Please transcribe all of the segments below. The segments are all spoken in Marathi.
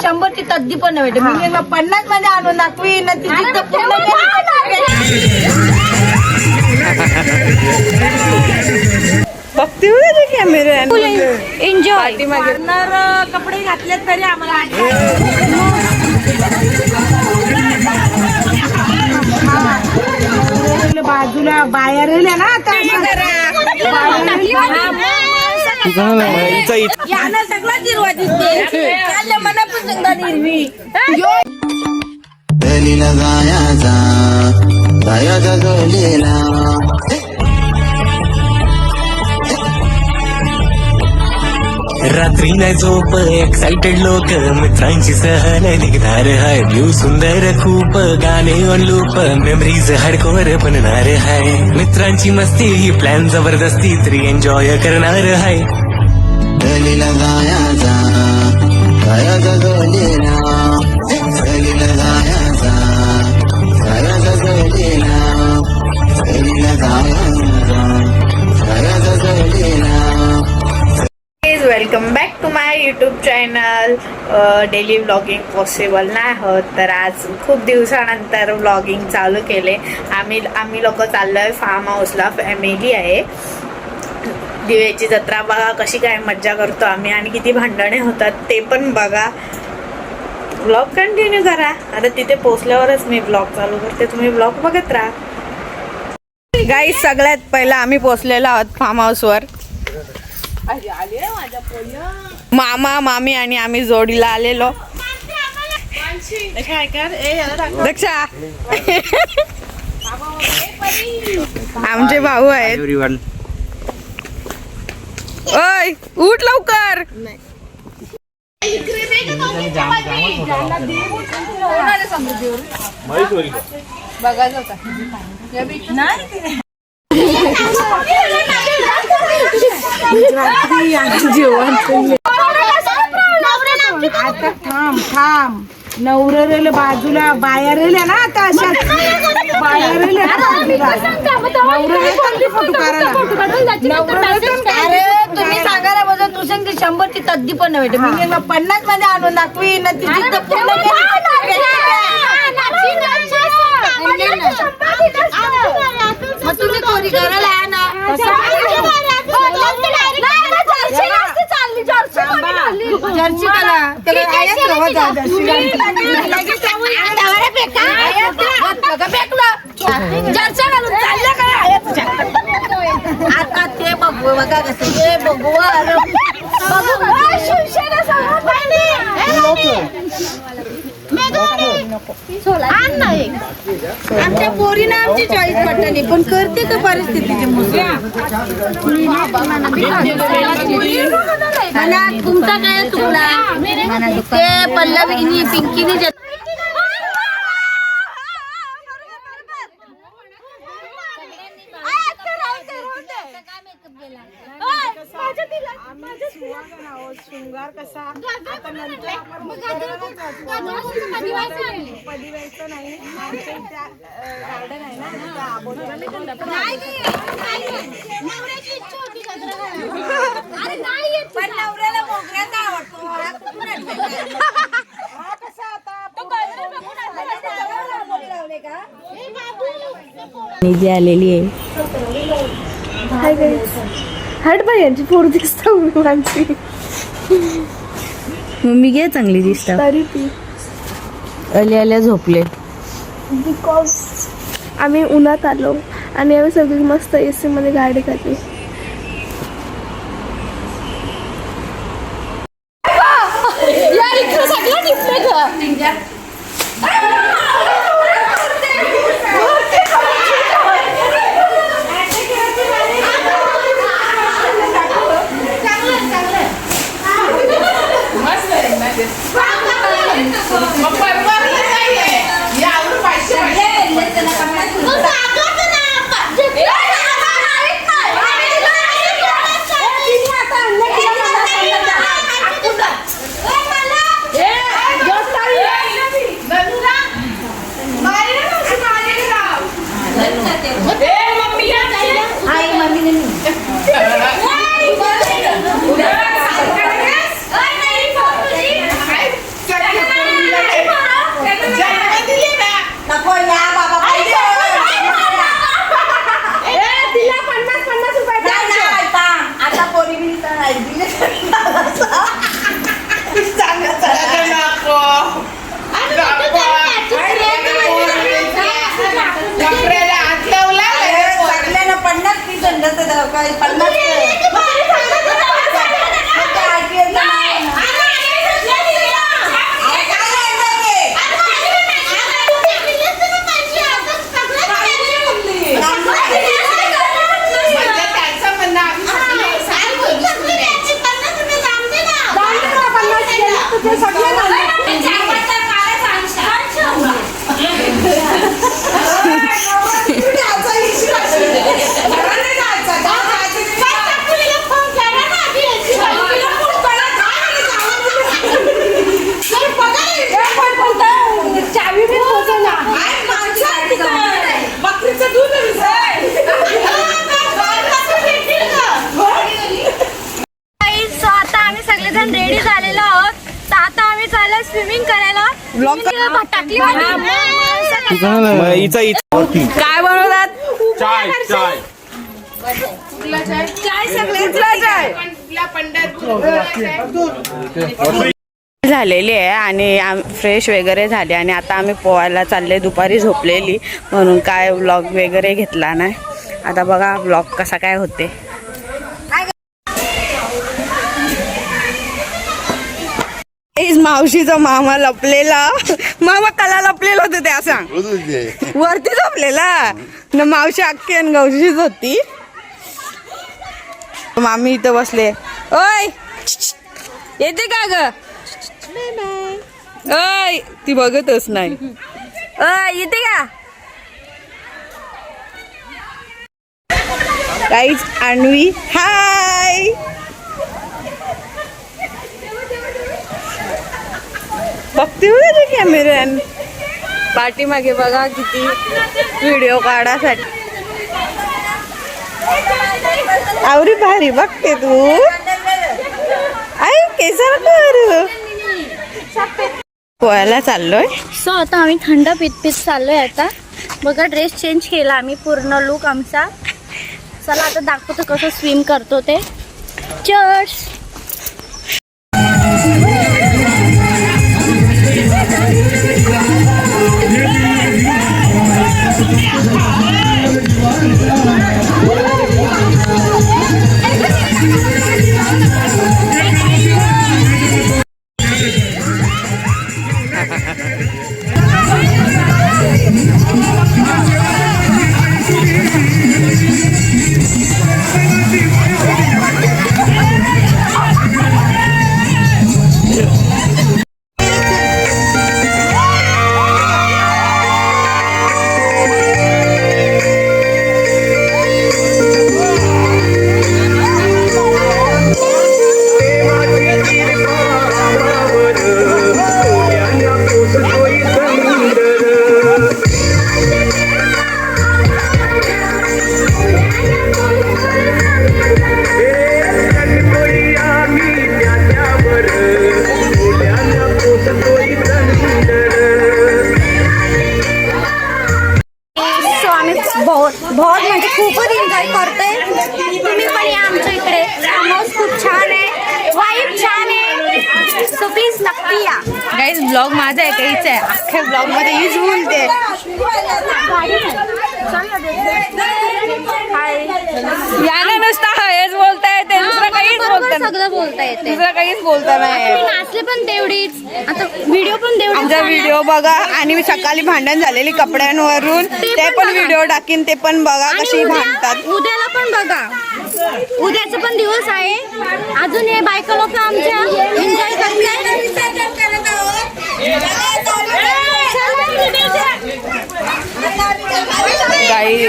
100 ची तद्दी पण नाही भेटत. मी 50 मध्ये आणून दाखवी ना ती जिद्द पूर्ण बघते वगैरे कॅमेरा एन्जॉय कपडे घातले तरी आम्हाला बाजूला बाहेर ना आता सगळा हिरवा दिसते मनापासून हिरवी रात्री नाही झोप एक्साइटेड लोक मित्रांची सहल निघणार हाय व्ह्यू सुंदर खूप गाणे ऑन लूप मेमरीज हार्डकोर बनणार हाय मित्रांची मस्ती ही प्लॅन जबरदस्ती तरी एन्जॉय करणार हाय दलीला गायाचा गायाचा गलेला दलीला गायाचा गायाचा गलेला दलीला गायाचा गायाचा गलेला. Welcome back to my YouTube channel. Daily vlogging possible नाही होत तर आज खूप दिवसानंतर व्लॉगिंग चालू केले. आम्ही लोक चाललोय फार्म हाऊसला. फॅमिली आहे. दिवेची जत्रा बघा कशी काय मज्जा करतो आम्ही आणि किती भांडणे होतात ते पण बघा. व्लॉग कंटिन्यू करा. आता तिथे पोहोचल्यावरच मी व्लॉग चालू करते. तुम्ही व्लॉग बघत राहा. गाईस सगळ्यात पहिला आम्ही पोहोचलेलो आहोत फार्म हाऊसवर. मामा मामी आणि आम्ही जोडीला आलेलो. दक्षा आमचे भाऊ आहेत. ओय उठ लवकर. बघायचं होता आता थांब नवरेला बाजूला बाहेर ना आता अशा बाहेर फोटो काढायला. अरे तुम्ही सांगायला बघा तुझं 100 ची तद्दी पण नाही भेटत. मी 50 मध्ये आणून दाखवी ना ती जिद्द पूर्ण मग तुम्ही चोरी करायला आहे ना जर्सी कला जर्सी घालून चालल्या का आता ते बघू बघा कसं ते बघू आमच्या पोरीनं आमची चॉईस पटली पण करते का परिस्थितीची मला तुमचा काय चुकला ते पल्लवीनी पिंकीने शृंगार कसा पदिवायचं नाही गार्डन आहे ना पण नवऱ्याला मोगऱ्याचा आवडतो. निधी आलेली आहे. हट बाई यांची पोर दिसता माझी मम्मी घे चांगली दिसता तरी ती आल्या झोपले. बिकॉज आम्ही उन्हात आलो आणि आम्ही सगळी मस्त AC मध्ये गाडी काढली. काही 50 रेडी झालेलो आहोत तर आता आम्ही चाललो स्विमिंग करायला टाकली काय बनवतात चाय चाय झालेली आहे आणि फ्रेश वगैरे झाले आणि आता आम्ही पोहायला चालले. दुपारी झोपलेली म्हणून काय व्लॉग वगैरे घेतला नाही. आता बघा व्लॉग कसा काय होते. मावशीचा मामा लपलेला. मामा कला लपलेला होतं त्या सांग वरती झोपलेला ना. मावशी अख्खी आणि गौशीच होती. मामी इथं बसले. ओय येते का ग? ओय ती बघतच नाही. ओय येते का? काहीच अन्वी हाय. बघते बघा कॅमेऱ्यान पाठीमागे बघा किती व्हिडिओ काढासाठी. आवरी भारी बघते तू. आई केसर कर पोहायला चाललोय. सो आता आम्ही थंड पित चाललोय. आता बघा ड्रेस चेंज केला आम्ही पूर्ण लुक आमचा. चला आता दाखवतो कसं स्विम करतो ते. चर्स बहुत म्हणजे खूपच एन्जॉय करतोय. तुम्ही पण या आमच्या इकडे. हाऊस खूप छान आहे. वाईब छान आहे. सो प्लीज नक्की या. गाईज ब्लॉग माझा आहे काहीच आहे. अख्ख्या ब्लॉग मध्ये हीच बोलते. याने नुसता हेच बोलता येते. दुसरं काहीच बोलता सगळं बोलता येते. दुसरं काहीच बोलता नाही. नाचले पण तेवढीच. आता व्हिडिओ पण तेवढीच. आमचा व्हिडिओ बघा. आणि मी सकाळी भांडण झालेली कपड्यांवरून ते पण व्हिडिओ टाकीन. ते पण बघा कशी भांडतात. उद्याला पण बघा. उद्याचा पण दिवस आहे. अजून हे बायका लोक आमच्या एन्जॉय काही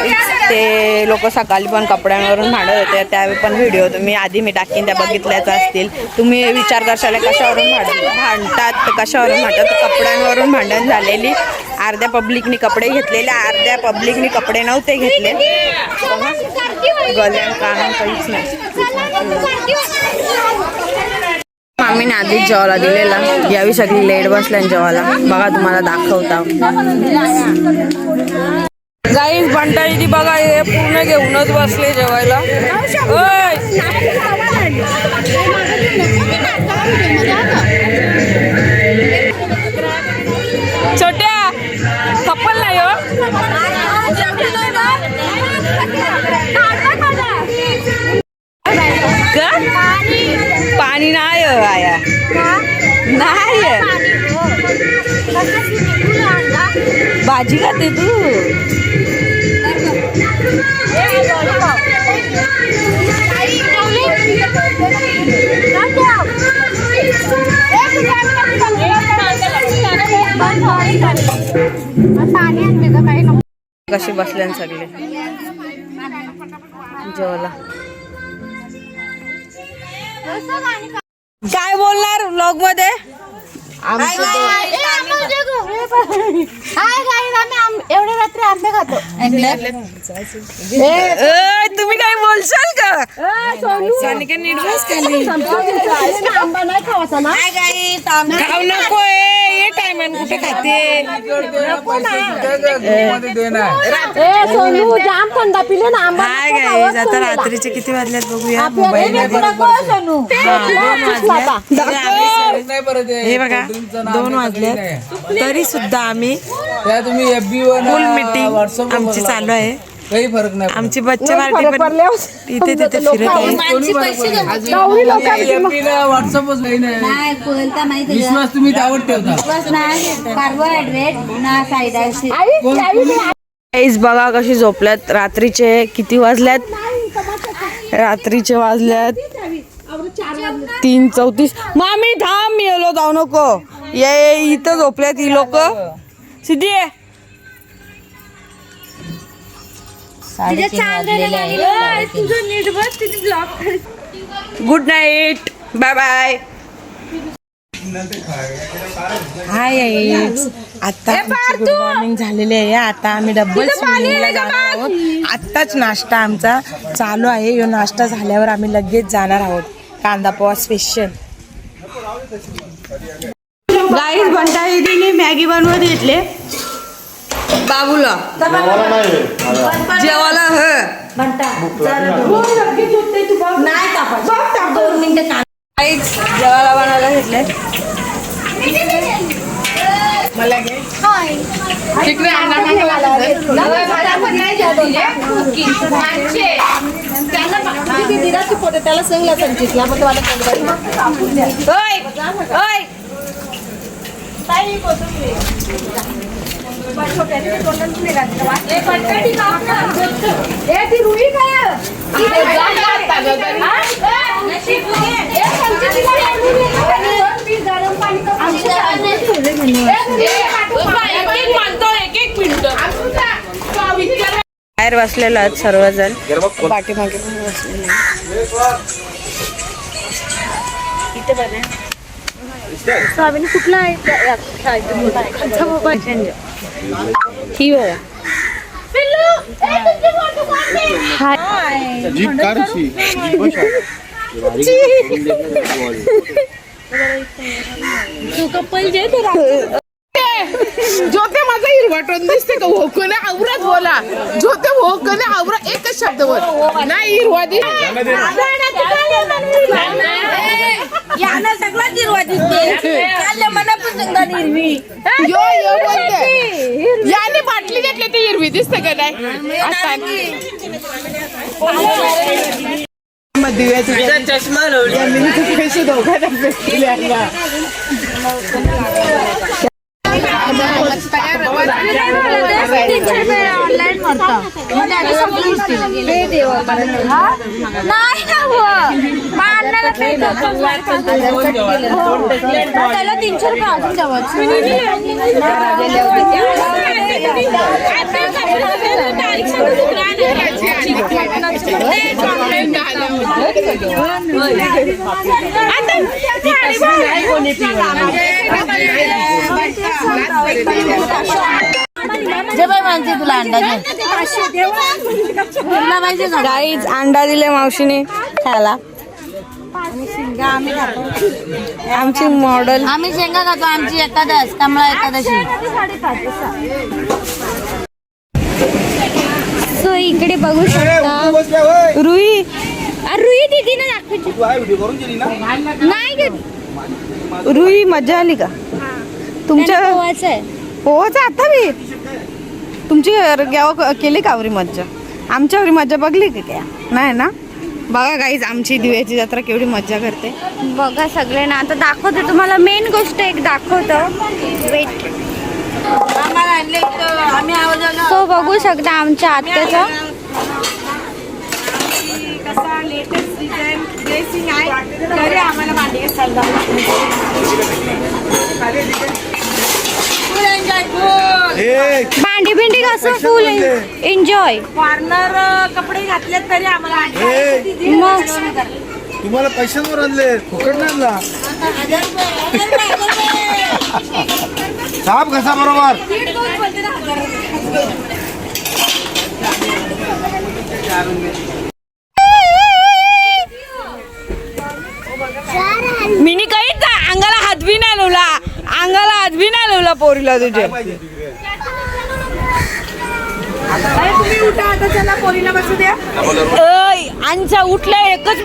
ते लोक सकाळी पण कपड्यांवरून भांडत होते. त्यावेळी पण व्हिडिओ तुम्ही आधी मी टाकीन त्या बघितल्याच असतील. तुम्ही विचार करशाल कशावरून भांडतात कशावरून भांडतात. कपड्यांवरून भांडण झालेली. अर्ध्या पब्लिकनी कपडे घेतलेले अर्ध्या पब्लिकनी कपडे नव्हते घेतले. गल्यान कान काहीच नाही. मामीने आधीच जेवायला दिलेला. यावी सगळी लेट बसल्या जेवायला. बघा तुम्हाला दाखवता. गाईज बंटाळी ती बघा हे पूर्ण घेऊनच बसले जेवायला. छोट्या कपल नाही हो. भाजी खाते तू. कशी बसल्या सगळे जेवला. काय बोलणार व्लॉग मध्ये? एवढ्या रात्री आंबे खातो. तुम्ही काय बोलशाल का? नीट बस खाली. आंबा नाही खावाचा ना. खाऊ नको ये टायमान कुठे खाते. सोनू जाम थंडा पिले ना आंबा. हाय गाईज, आता रात्रीचे किती वाजल्यात बघूया मोबाईल. हे बघा 2 वाजल्यात तरी सुद्धा आम्ही फुल मीटिंग आमची चालू आहे. काही फरक नाही. आमची बच्चे पार्टी पण इथे तिथे फिरत आहे. व्हॉट्सअपच विश्वास तुम्ही त्यावर ठेवता. कार्बोहायड्रेट ना साईड. गाईज बघा कशी झोपल्यात. रात्रीचे किती वाजल्यात? रात्रीचे वाजल्यात 3:34. मामी थांब, मी येलो जाऊ नको. ये इथं झोपल्यात ही लोक. सिद्धी आहे. Good night, bye bye. Hi आता गुड मॉर्निंग झालेली आहे. आता आम्ही डबल स्विमिंगला जाणार आहोत. आत्ताच नाश्ता आमचा चालू आहे. यो नाश्ता झाल्यावर आम्ही लगेच जाणार आहोत कांदा पोहा स्पेशल. गाईज बंटा दीदीने मॅगी बनवत घेतले बाबूला जेवायला. जेवायला बनवायला घेतले. मला त्याला सांगला संचितला मग बाहेर बसलेलो आहेत सर्वजण. पाठीमागे बसलेले इथे बघा. स्वामीने कुठला आहे ही बघा. तू कपल जे जोते माझा हिरवाटून दिसते का? हो कोणी आवरात बोला. जोते हो कोणी आवरा एकच शब्द बोल. नाही हिरवा याना सगळा हिरवा दिसते. मनापासून हिरवी याने बाटली घेतली ती हिरवी दिसते का? नाही चष्मा पैसे दोघांना ऑनलाईन त्याला 300 रुपये अजून जे बाई मानते तुला अंडा गाईज अंडा दिले मावशीने खायला. आमची मॉडेल आम्ही शेंगा खातो. आमची एकादश कमळा एकादशी. सो इकडे बघू शकता रुई रुई दीदीने दाखवायची नाही. रुई मजा आली का तुमच्या? पोहायचं आता मी तुमची गाव केली कावरी मज्जा. आमच्यावरी मज्जा बघली की काय? नाही ना. बघा गाईज आमची दिव्याची जत्रा केवढी मज्जा करते बघा सगळे ना. आता दाखवते तुम्हाला. मेन गोष्ट एक दाखवतो. वेट सो बघू शकता आमच्या आत्याचं लेटेस्ट डिझाईन ड्रेसिंग आहे तरी आम्हाला भांडी घासायला भांडी भिंडी कसं फुल एन्जॉय कॉर्नर कपडे घातले तरी आम्हाला मग तुम्हाला पैशांवर आणले फुकट नाही आणला साप घसा बरोबर मिनी काहीच अंगाला हात बी नाही लावला अंगाला हात बी नाही लावला पोरीला तुझे तुम्ही उठा आता चला पोरीला बसू द्या आमचा उठला एकच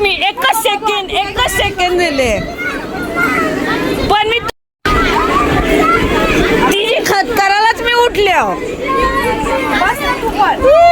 सेकंड दिले पण मी तिची खत करायलाच मी उठले बस ना तू पण